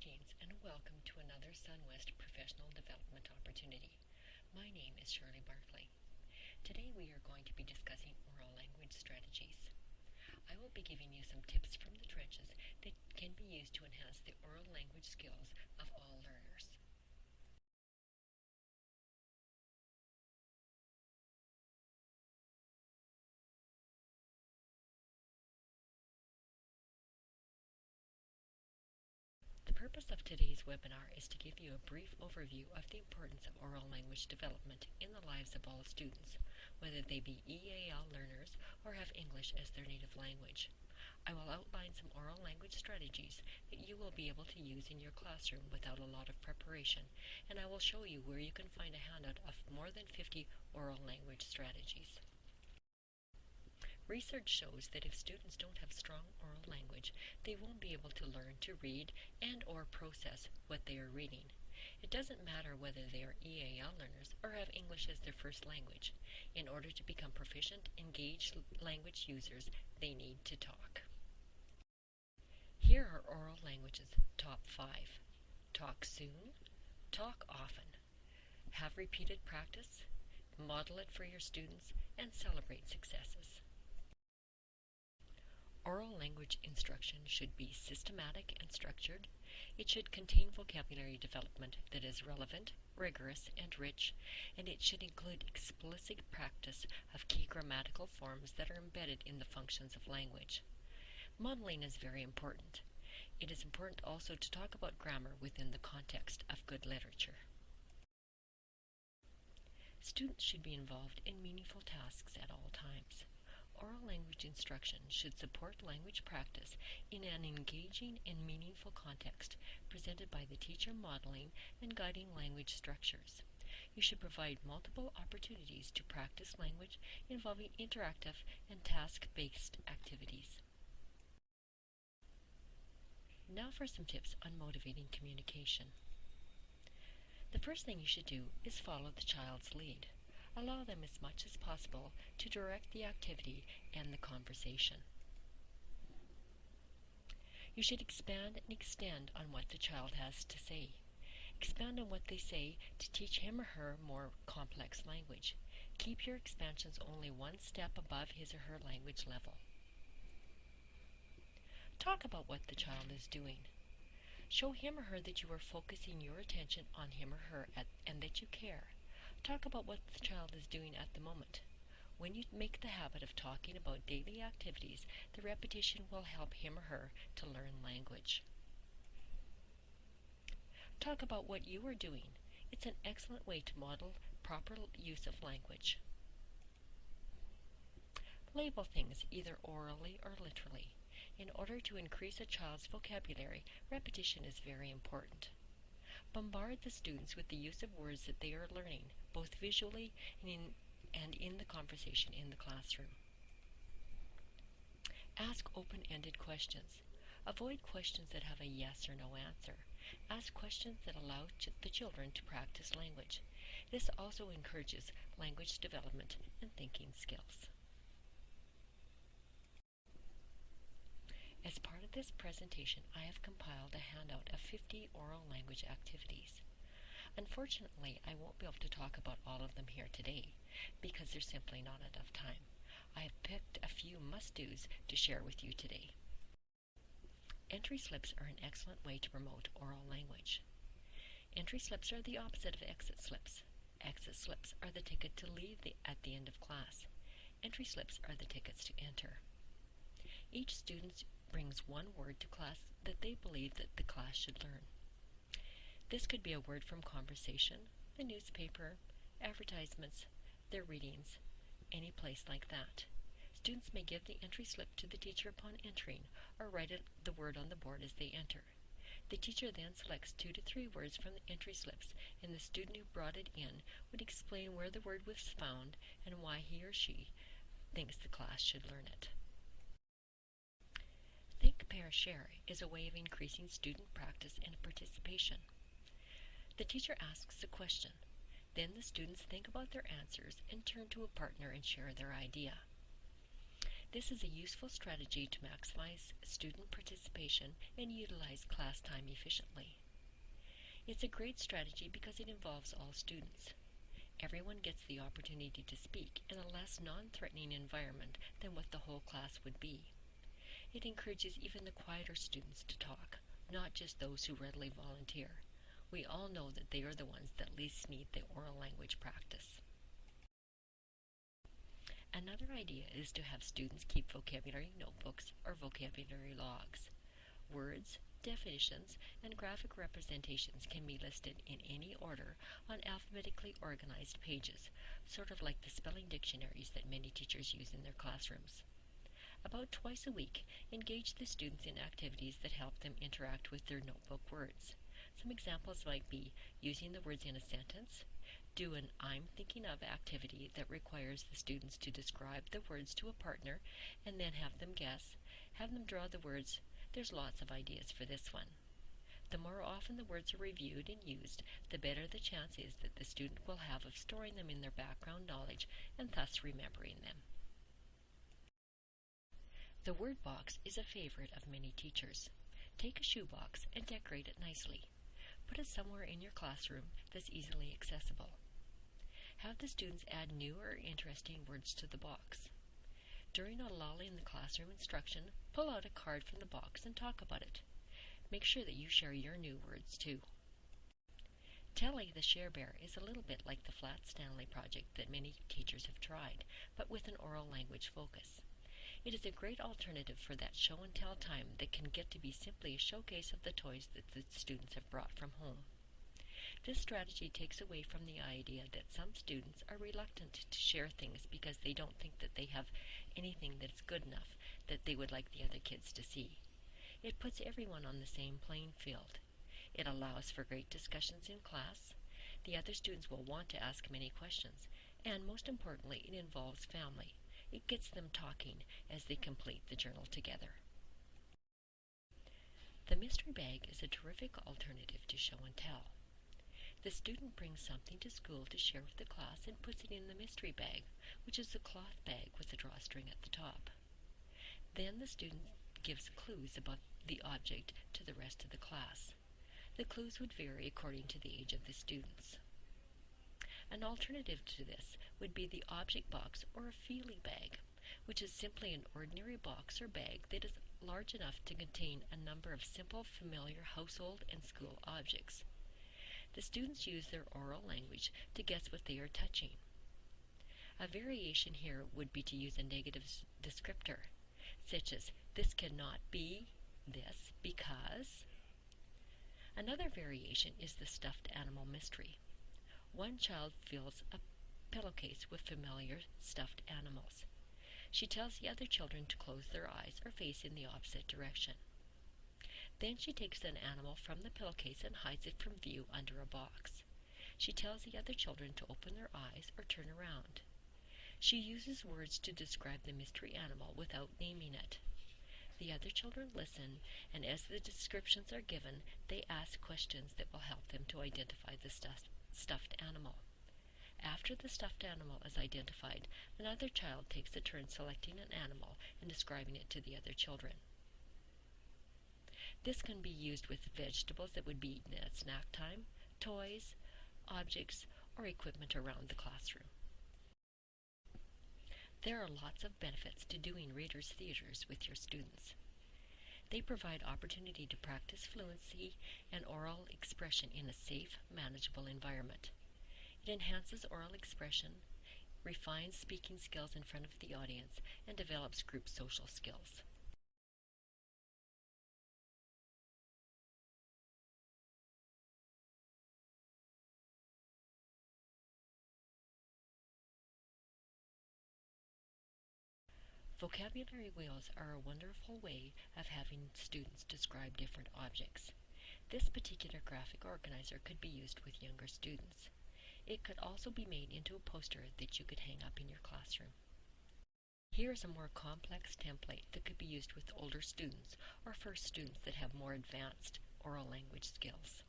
Greetings and welcome to another SunWest professional development opportunity. My name is Shirley Barclay. Today we are going to be discussing oral language strategies. I will be giving you some tips from the trenches that can be used to enhance the oral language skills of all learners. The purpose of today's webinar is to give you a brief overview of the importance of oral language development in the lives of all students, whether they be EAL learners or have English as their native language. I will outline some oral language strategies that you will be able to use in your classroom without a lot of preparation, and I will show you where you can find a handout of more than 50 oral language strategies. Research shows that if students don't have strong oral language, they won't be able to learn to read and/or process what they are reading. It doesn't matter whether they are EAL learners or have English as their first language. In order to become proficient, engaged language users, they need to talk. Here are oral languages top 5. Talk soon, talk often, have repeated practice, model it for your students, and celebrate successes. Oral language instruction should be systematic and structured. It should contain vocabulary development that is relevant, rigorous, and rich, and it should include explicit practice of key grammatical forms that are embedded in the functions of language. Modeling is very important. It is important also to talk about grammar within the context of good literature. Students should be involved in meaningful tasks at all times. Oral language instruction should support language practice in an engaging and meaningful context presented by the teacher modeling and guiding language structures. You should provide multiple opportunities to practice language involving interactive and task-based activities. Now for some tips on motivating communication. The first thing you should do is follow the child's lead. Allow them as much as possible to direct the activity and the conversation. You should expand and extend on what the child has to say. Expand on what they say to teach him or her more complex language. Keep your expansions only one step above his or her language level. Talk about what the child is doing. Show him or her that you are focusing your attention on him or her and that you care. Talk about what the child is doing at the moment. When you make the habit of talking about daily activities, the repetition will help him or her to learn language. Talk about what you are doing. It's an excellent way to model proper use of language. Label things either orally or literally. In order to increase a child's vocabulary, repetition is very important. Bombard the students with the use of words that they are learning, both visually and in the conversation in the classroom. Ask open-ended questions. Avoid questions that have a yes or no answer. Ask questions that allow the children to practice language. This also encourages language development and thinking skills. As part of this presentation, I have compiled a handout of 50 oral language activities. Unfortunately, I won't be able to talk about all of them here today because there's simply not enough time. I have picked a few must-dos to share with you today. Entry slips are an excellent way to promote oral language. Entry slips are the opposite of exit slips. Exit slips are the ticket to leave at the end of class. Entry slips are the tickets to enter. Each student brings one word to class that they believe that the class should learn. This could be a word from conversation, the newspaper, advertisements, their readings, any place like that. Students may give the entry slip to the teacher upon entering or write the word on the board as they enter. The teacher then selects 2 to 3 words from the entry slips, and the student who brought it in would explain where the word was found and why he or she thinks the class should learn it. Think, Pair, Share is a way of increasing student practice and participation. The teacher asks a question. Then the students think about their answers and turn to a partner and share their idea. This is a useful strategy to maximize student participation and utilize class time efficiently. It's a great strategy because it involves all students. Everyone gets the opportunity to speak in a less non-threatening environment than what the whole class would be. It encourages even the quieter students to talk, not just those who readily volunteer. We all know that they are the ones that least need the oral language practice. Another idea is to have students keep vocabulary notebooks or vocabulary logs. Words, definitions, and graphic representations can be listed in any order on alphabetically organized pages, sort of like the spelling dictionaries that many teachers use in their classrooms. About twice a week, engage the students in activities that help them interact with their notebook words. Some examples might be using the words in a sentence, do an I'm thinking of activity that requires the students to describe the words to a partner and then have them guess, have them draw the words. There's lots of ideas for this one. The more often the words are reviewed and used, the better the chance is that the student will have of storing them in their background knowledge and thus remembering them. The word box is a favorite of many teachers. Take a shoebox and decorate it nicely. Put it somewhere in your classroom that's easily accessible. Have the students add new or interesting words to the box. During a lull in the classroom instruction, pull out a card from the box and talk about it. Make sure that you share your new words too. Telly the Share Bear is a little bit like the Flat Stanley project that many teachers have tried, but with an oral language focus. It is a great alternative for that show and tell time that can get to be simply a showcase of the toys that the students have brought from home. This strategy takes away from the idea that some students are reluctant to share things because they don't think that they have anything that's good enough that they would like the other kids to see. It puts everyone on the same playing field. It allows for great discussions in class. The other students will want to ask many questions, and most importantly, it involves family. It gets them talking as they complete the journal together. The mystery bag is a terrific alternative to show and tell. The student brings something to school to share with the class and puts it in the mystery bag, which is a cloth bag with a drawstring at the top. Then the student gives clues about the object to the rest of the class. The clues would vary according to the age of the students. An alternative to this would be the object box or a feely bag, which is simply an ordinary box or bag that is large enough to contain a number of simple, familiar household and school objects. The students use their oral language to guess what they are touching. A variation here would be to use a negative descriptor, such as, this cannot be this because. Another variation is the stuffed animal mystery. One child fills a pillowcase with familiar stuffed animals. She tells the other children to close their eyes or face in the opposite direction. Then she takes an animal from the pillowcase and hides it from view under a box. She tells the other children to open their eyes or turn around. She uses words to describe the mystery animal without naming it. The other children listen, and as the descriptions are given, they ask questions that will help them to identify the stuffed animal. After the stuffed animal is identified, another child takes a turn selecting an animal and describing it to the other children. This can be used with vegetables that would be eaten at snack time, toys, objects, or equipment around the classroom. There are lots of benefits to doing readers' theaters with your students. They provide opportunity to practice fluency and oral expression in a safe, manageable environment. It enhances oral expression, refines speaking skills in front of the audience, and develops group social skills. Vocabulary wheels are a wonderful way of having students describe different objects. This particular graphic organizer could be used with younger students. It could also be made into a poster that you could hang up in your classroom. Here is a more complex template that could be used with older students or for students that have more advanced oral language skills.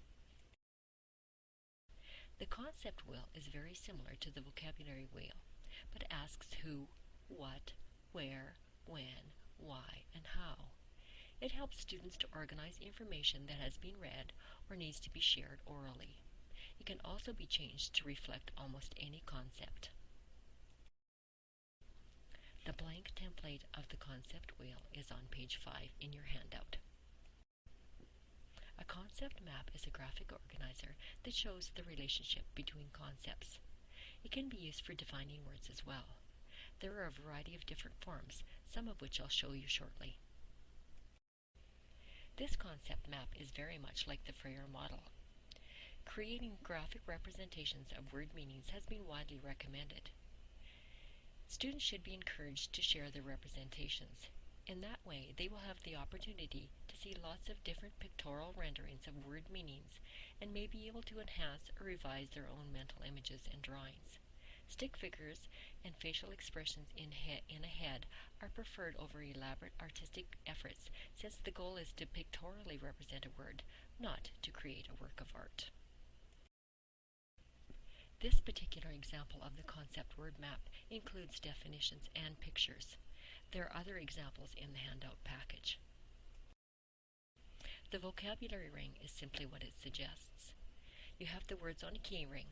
The concept wheel is very similar to the vocabulary wheel, but asks who, what, where, when, why, and how. It helps students to organize information that has been read or needs to be shared orally. It can also be changed to reflect almost any concept. The blank template of the concept wheel is on page 5 in your handout. A concept map is a graphic organizer that shows the relationship between concepts. It can be used for defining words as well. There are a variety of different forms, some of which I'll show you shortly. This concept map is very much like the Freire model. Creating graphic representations of word meanings has been widely recommended. Students should be encouraged to share their representations. In that way, they will have the opportunity to see lots of different pictorial renderings of word meanings and may be able to enhance or revise their own mental images and drawings. Stick figures and facial expressions in a head are preferred over elaborate artistic efforts, since the goal is to pictorially represent a word, not to create a work of art. This particular example of the concept word map includes definitions and pictures. There are other examples in the handout package. The vocabulary ring is simply what it suggests. You have the words on a key ring.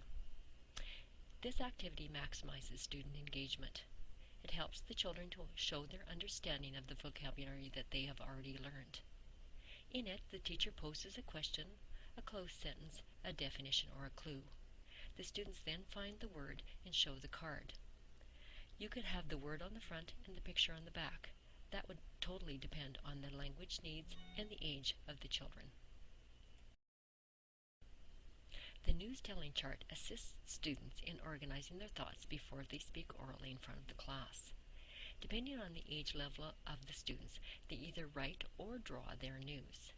This activity maximizes student engagement. It helps the children to show their understanding of the vocabulary that they have already learned. In it, the teacher poses a question, a closed sentence, a definition, or a clue. The students then find the word and show the card. You could have the word on the front and the picture on the back. That would totally depend on the language needs and the age of the children. The news-telling chart assists students in organizing their thoughts before they speak orally in front of the class. Depending on the age level of the students, they either write or draw their news.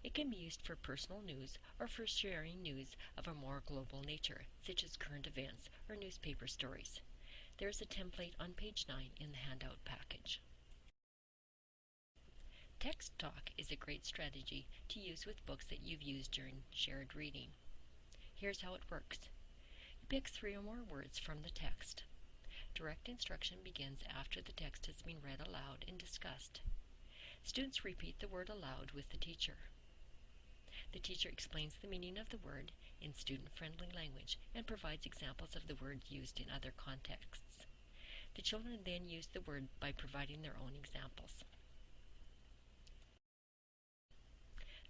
It can be used for personal news or for sharing news of a more global nature, such as current events or newspaper stories. There is a template on page 9 in the handout package. Text talk is a great strategy to use with books that you've used during shared reading. Here's how it works. You pick 3 or more words from the text. Direct instruction begins after the text has been read aloud and discussed. Students repeat the word aloud with the teacher. The teacher explains the meaning of the word in student-friendly language and provides examples of the word used in other contexts. The children then use the word by providing their own examples.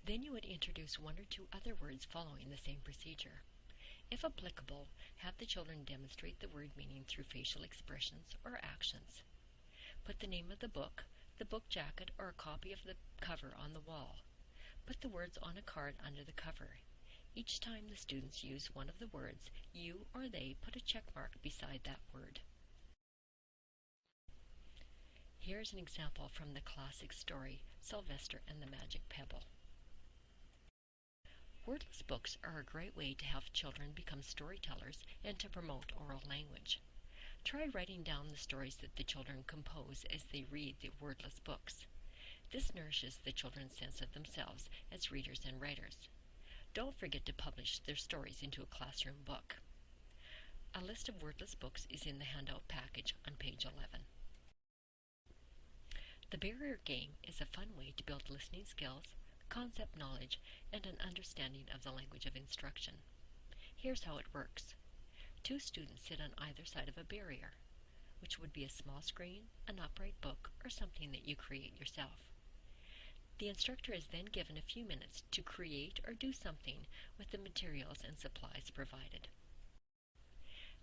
Then you would introduce 1 or 2 other words following the same procedure. If applicable, have the children demonstrate the word meaning through facial expressions or actions. Put the name of the book jacket, or a copy of the cover on the wall. Put the words on a card under the cover. Each time the students use one of the words, you or they put a check mark beside that word. Here's an example from the classic story, Sylvester and the Magic Pebble. Wordless books are a great way to help children become storytellers and to promote oral language. Try writing down the stories that the children compose as they read the wordless books. This nourishes the children's sense of themselves as readers and writers. Don't forget to publish their stories into a classroom book. A list of wordless books is in the handout package on page 11. The barrier game is a fun way to build listening skills, concept knowledge, and an understanding of the language of instruction. Here's how it works. 2 students sit on either side of a barrier, which would be a small screen, an upright book, or something that you create yourself. The instructor is then given a few minutes to create or do something with the materials and supplies provided.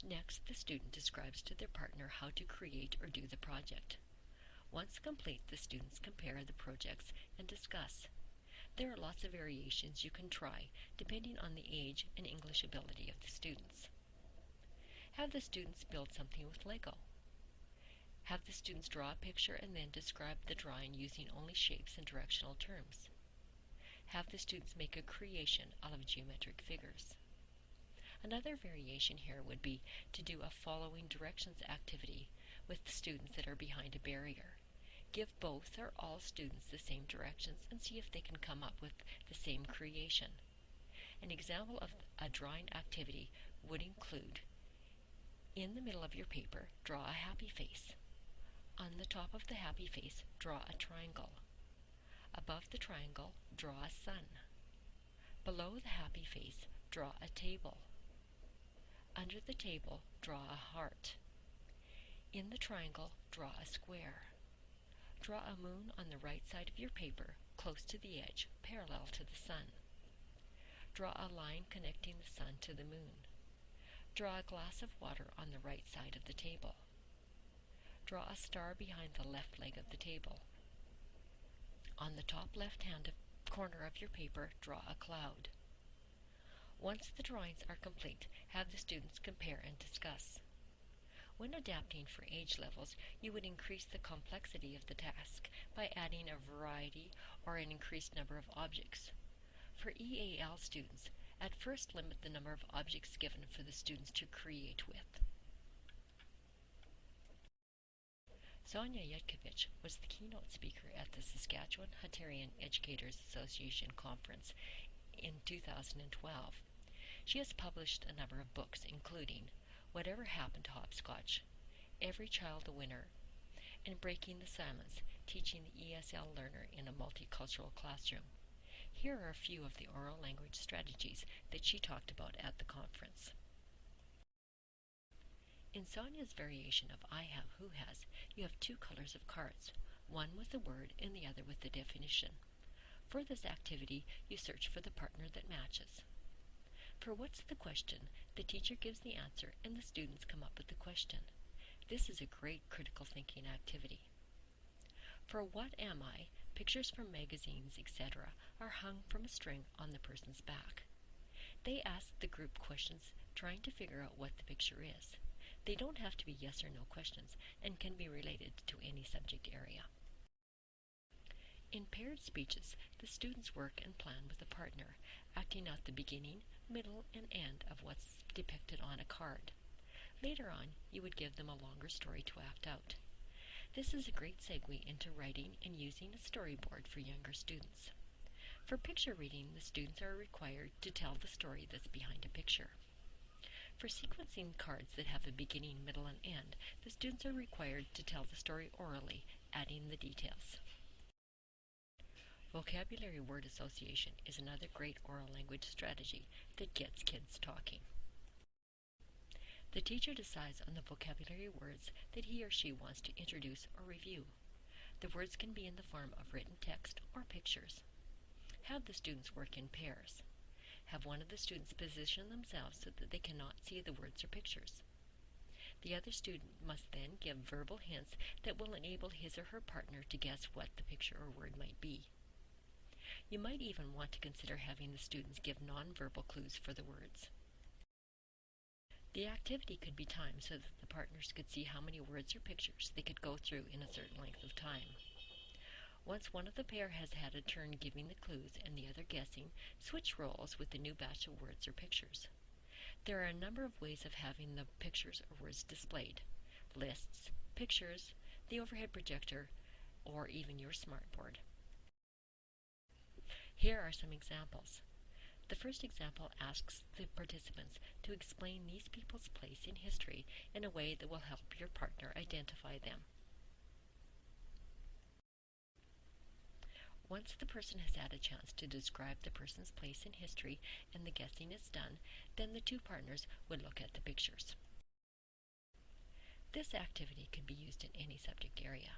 Next, the student describes to their partner how to create or do the project. Once complete, the students compare the projects and discuss. There are lots of variations you can try, depending on the age and English ability of the students. Have the students build something with Lego. Have the students draw a picture and then describe the drawing using only shapes and directional terms. Have the students make a creation out of geometric figures. Another variation here would be to do a following directions activity with the students that are behind a barrier. Give both or all students the same directions and see if they can come up with the same creation. An example of a drawing activity would include, in the middle of your paper, draw a happy face. On the top of the happy face, draw a triangle. Above the triangle, draw a sun. Below the happy face, draw a table. Under the table, draw a heart. In the triangle, draw a square. Draw a moon on the right side of your paper, close to the edge, parallel to the sun. Draw a line connecting the sun to the moon. Draw a glass of water on the right side of the table. Draw a star behind the left leg of the table. On the top left-hand corner of your paper, draw a cloud. Once the drawings are complete, have the students compare and discuss. When adapting for age levels, you would increase the complexity of the task by adding a variety or an increased number of objects. For EAL students, at first limit the number of objects given for the students to create with. Sonia Yudkovich was the keynote speaker at the Saskatchewan Hunterian Educators Association Conference in 2012. She has published a number of books, including Whatever Happened to Hopscotch, Every Child a Winner, and Breaking the Silence, Teaching the ESL Learner in a Multicultural Classroom. Here are a few of the oral language strategies that she talked about at the conference. In Sonia's variation of I have, who has, you have two colors of cards, one with the word and the other with the definition. For this activity, you search for the partner that matches. For what's the question, the teacher gives the answer and the students come up with the question. This is a great critical thinking activity. For what am I, pictures from magazines, etc. are hung from a string on the person's back. They ask the group questions trying to figure out what the picture is. They don't have to be yes or no questions and can be related to any subject area. In paired speeches, the students work and plan with a partner, acting out the beginning, middle, and end of what's depicted on a card. Later on, you would give them a longer story to act out. This is a great segue into writing and using a storyboard for younger students. For picture reading, the students are required to tell the story that's behind a picture. For sequencing cards that have a beginning, middle, and end, the students are required to tell the story orally, adding the details. Vocabulary word association is another great oral language strategy that gets kids talking. The teacher decides on the vocabulary words that he or she wants to introduce or review. The words can be in the form of written text or pictures. Have the students work in pairs. Have one of the students position themselves so that they cannot see the words or pictures. The other student must then give verbal hints that will enable his or her partner to guess what the picture or word might be. You might even want to consider having the students give nonverbal clues for the words. The activity could be timed so that the partners could see how many words or pictures they could go through in a certain length of time. Once one of the pair has had a turn giving the clues and the other guessing, switch roles with the new batch of words or pictures. There are a number of ways of having the pictures or words displayed: lists, pictures, the overhead projector, or even your smartboard. Here are some examples. The first example asks the participants to explain these people's place in history in a way that will help your partner identify them. Once the person has had a chance to describe the person's place in history and the guessing is done, then the two partners would look at the pictures. This activity can be used in any subject area.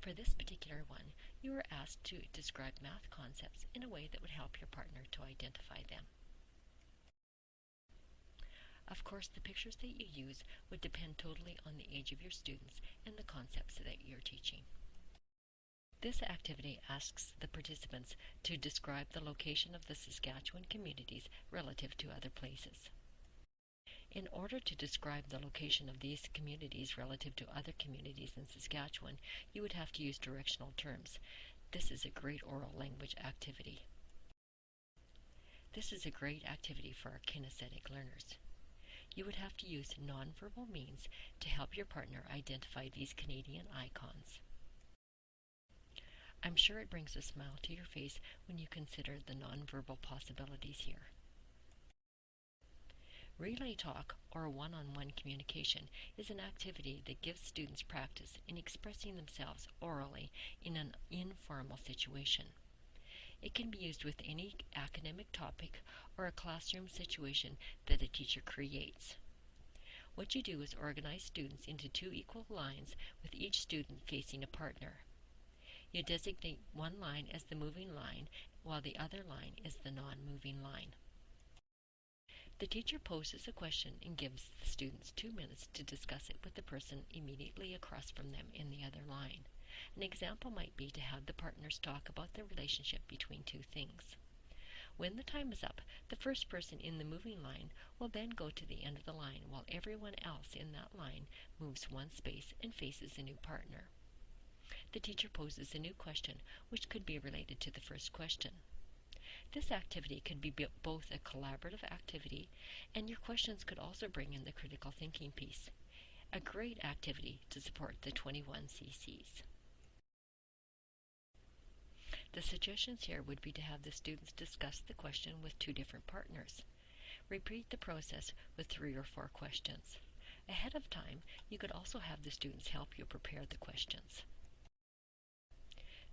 For this particular one, you are asked to describe math concepts in a way that would help your partner to identify them. Of course, the pictures that you use would depend totally on the age of your students and the concepts that you're teaching. This activity asks the participants to describe the location of the Saskatchewan communities relative to other places. In order to describe the location of these communities relative to other communities in Saskatchewan, you would have to use directional terms. This is a great oral language activity. This is a great activity for our kinesthetic learners. You would have to use nonverbal means to help your partner identify these Canadian icons. I'm sure it brings a smile to your face when you consider the nonverbal possibilities here. Relay talk, or one-on-one communication, is an activity that gives students practice in expressing themselves orally in an informal situation. It can be used with any academic topic or a classroom situation that a teacher creates. What you do is organize students into two equal lines with each student facing a partner. You designate one line as the moving line while the other line is the non-moving line. The teacher poses a question and gives the students 2 minutes to discuss it with the person immediately across from them in the other line. An example might be to have the partners talk about the relationship between two things. When the time is up, the first person in the moving line will then go to the end of the line while everyone else in that line moves one space and faces a new partner. The teacher poses a new question, which could be related to the first question. This activity could be both a collaborative activity, and your questions could also bring in the critical thinking piece. A great activity to support the 21 CCs. The suggestions here would be to have the students discuss the question with two different partners. Repeat the process with 3 or 4 questions. Ahead of time, you could also have the students help you prepare the questions.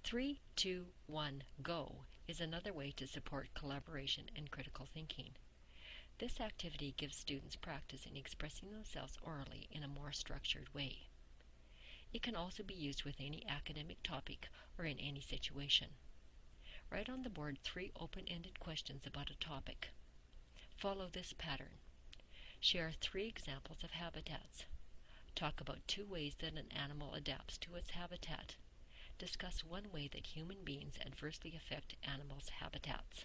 3, 2, 1, go is another way to support collaboration and critical thinking. This activity gives students practice in expressing themselves orally in a more structured way. It can also be used with any academic topic or in any situation. Write on the board 3 open-ended questions about a topic. Follow this pattern. Share 3 examples of habitats. Talk about 2 ways that an animal adapts to its habitat. Discuss 1 way that human beings adversely affect animals' habitats.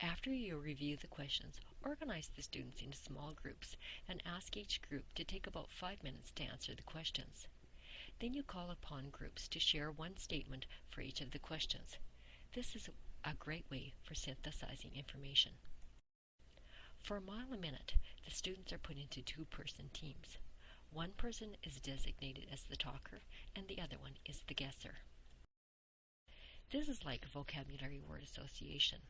After you review the questions, organize the students into small groups and ask each group to take about 5 minutes to answer the questions. Then you call upon groups to share 1 statement for each of the questions. This is a great way for synthesizing information. For a mile a minute, the students are put into 2-person teams. One person is designated as the talker and the other one is the guesser. This is like vocabulary word association.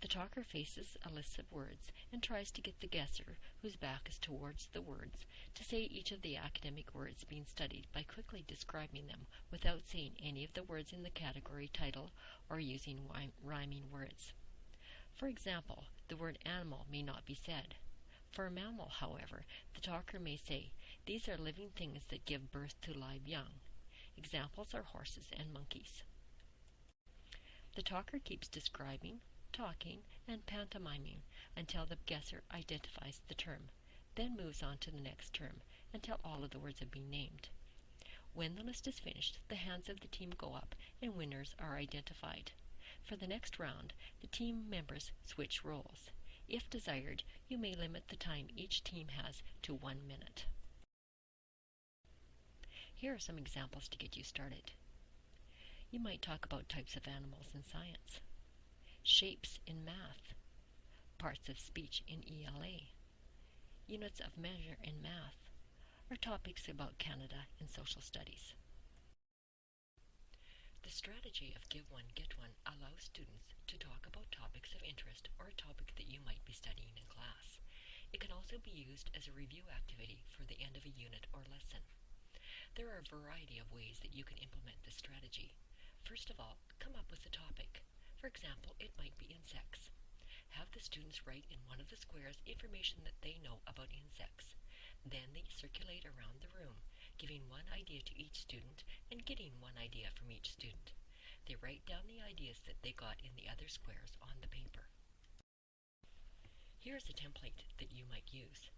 The talker faces a list of words and tries to get the guesser, whose back is towards the words, to say each of the academic words being studied by quickly describing them without saying any of the words in the category title or using rhyming words. For example, the word animal may not be said. For a mammal, however, the talker may say, "These are living things that give birth to live young." Examples are horses and monkeys. The talker keeps describing, talking, and pantomiming until the guesser identifies the term, then moves on to the next term until all of the words have been named. When the list is finished, the hands of the team go up and winners are identified. For the next round, the team members switch roles. If desired, you may limit the time each team has to 1 minute. Here are some examples to get you started. You might talk about types of animals in science, shapes in math, parts of speech in ELA, units of measure in math, or topics about Canada in social studies. The strategy of Give One, Get One allows students to talk about topics of interest or a topic that you might be studying in class. It can also be used as a review activity for the end of a unit or lesson. There are a variety of ways that you can implement this strategy. First of all, come up with a topic. For example, it might be insects. Have the students write in one of the squares information that they know about insects. Then they circulate around the room, giving 1 idea to each student and getting 1 idea from each student. They write down the ideas that they got in the other squares on the paper. Here's a template that you might use.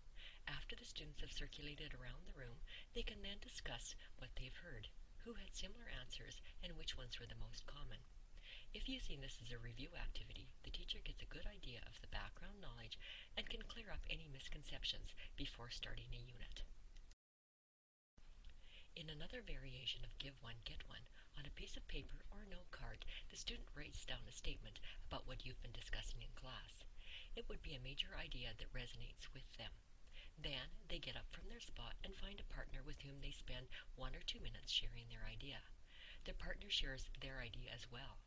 After the students have circulated around the room, they can then discuss what they've heard, who had similar answers, and which ones were the most common. If using this as a review activity, the teacher gets a good idea of the background knowledge and can clear up any misconceptions before starting a unit. In another variation of Give One, Get One, on a piece of paper or note card, the student writes down a statement about what you've been discussing in class. It would be a major idea that resonates with them. Then they get up from their spot and find a partner with whom they spend 1 or 2 minutes sharing their idea. Their partner shares their idea as well.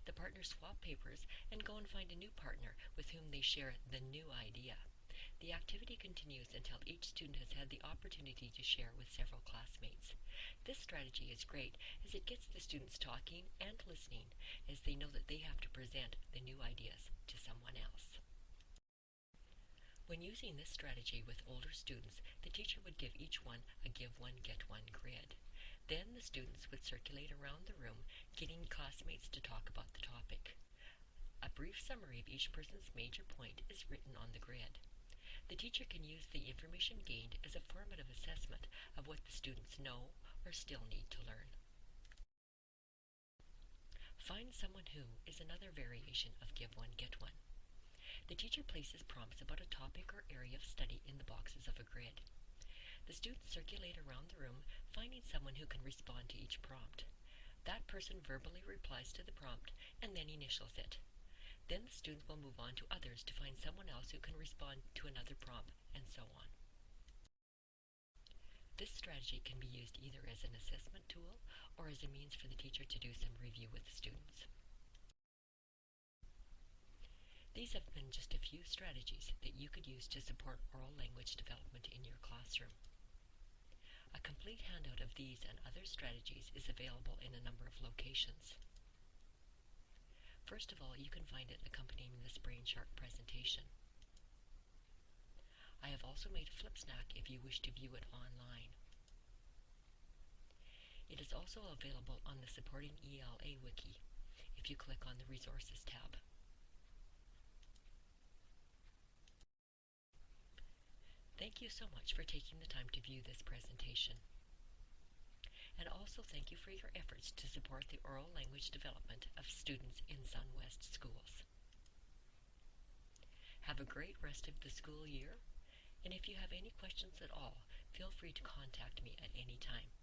The partners swap papers and go and find a new partner with whom they share the new idea. The activity continues until each student has had the opportunity to share with several classmates. This strategy is great as it gets the students talking and listening as they know that they have to present the new ideas to someone else. When using this strategy with older students, the teacher would give each one a give one, get one grid. Then the students would circulate around the room, getting classmates to talk about the topic. A brief summary of each person's major point is written on the grid. The teacher can use the information gained as a formative assessment of what the students know or still need to learn. Find someone who is another variation of give one, get one. The teacher places prompts about a topic or area of study in the boxes of a grid. The students circulate around the room, finding someone who can respond to each prompt. That person verbally replies to the prompt and then initials it. Then the students will move on to others to find someone else who can respond to another prompt, and so on. This strategy can be used either as an assessment tool or as a means for the teacher to do some review with the students. These have been just a few strategies that you could use to support oral language development in your classroom. A complete handout of these and other strategies is available in a number of locations. First of all, you can find it accompanying this BrainShark presentation. I have also made a flipsnack if you wish to view it online. It is also available on the Supporting ELA Wiki if you click on the Resources tab. Thank you so much for taking the time to view this presentation. And also thank you for your efforts to support the oral language development of students in SunWest schools. Have a great rest of the school year, and if you have any questions at all, feel free to contact me at any time.